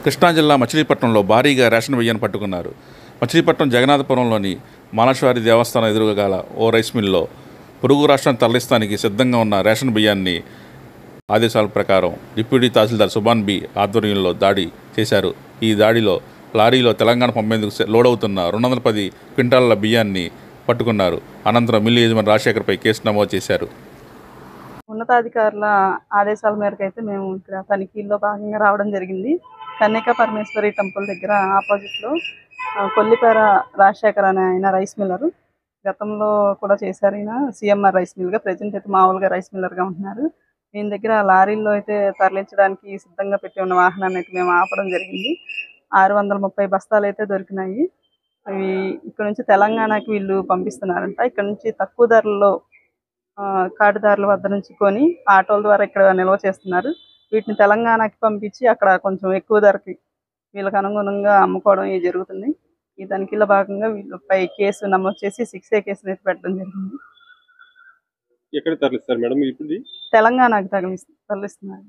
కృష్ణా జిల్లా మచిలీపట్నంలో భారీగా రేషన్ బియ్యాన్ని పట్టుకున్నారు. మచిలీపట్నం జగన్నాథపురంలోని మానశ్వారి దేవస్థానం ఎదురుగా గల ఓ రైస్ మిల్లో పొరుగు రాష్ట్రాన్ని తరలిస్తానికి సిద్ధంగా ఉన్న రేషన్ బియ్యాన్ని ఆదేశాల ప్రకారం డిప్యూటీ తహసీల్దార్ సుభాన్ బి ఆధ్వర్యంలో దాడి చేశారు. ఈ దాడిలో లారీలో తెలంగాణ పంపేందుకు లోడవుతున్న 210 క్వింటాల బియ్యాన్ని పట్టుకున్నారు. అనంతరం మిల్లు యజమాని రాజశేఖర్పై కేసు నమోదు చేశారు. ఉన్నతాధికారుల ఆదేశాల మేరకు అయితే మేము ఇక్కడ తనిఖీల్లో భాగంగా రావడం జరిగింది. కన్యకా పరమేశ్వరి టెంపుల్ దగ్గర ఆపోజిట్లో కొల్లిపేర రాజశేఖర్ అనే ఆయన రైస్ మిల్లరు. గతంలో కూడా చేశారు. ఈయన సిఎంఆర్ రైస్ మిల్గా, ప్రజెంట్ అయితే మామూలుగా రైస్ మిల్లర్గా ఉంటున్నారు. ఈయన దగ్గర లారీల్లో అయితే తరలించడానికి సిద్ధంగా పెట్టి ఉన్న వాహనాన్ని అయితే మేము ఆపడం జరిగింది. 630 బస్తాలు అయితే దొరికినాయి. అవి ఇక్కడ నుంచి తెలంగాణకి వీళ్ళు పంపిస్తున్నారంట. ఇక్కడ నుంచి తక్కువ ధరల్లో కాటుదారుల వద్ద నుంచి కొని ఆటోల ద్వారా ఇక్కడ నిల్వ చేస్తున్నారు. వీటిని తెలంగాణకి పంపించి అక్కడ కొంచెం ఎక్కువ ధరకి వీళ్ళకి అనుగుణంగా అమ్ముకోవడం జరుగుతుంది. ఈ తనిఖీలో భాగంగా వీళ్ళపై కేసు నమోదు చేసి 6A కేసును అయితే పెట్టడం జరిగింది. ఎక్కడ తరలిస్తారు మేడం? ఇప్పుడు తెలంగాణకి తరలిస్తున్నారు.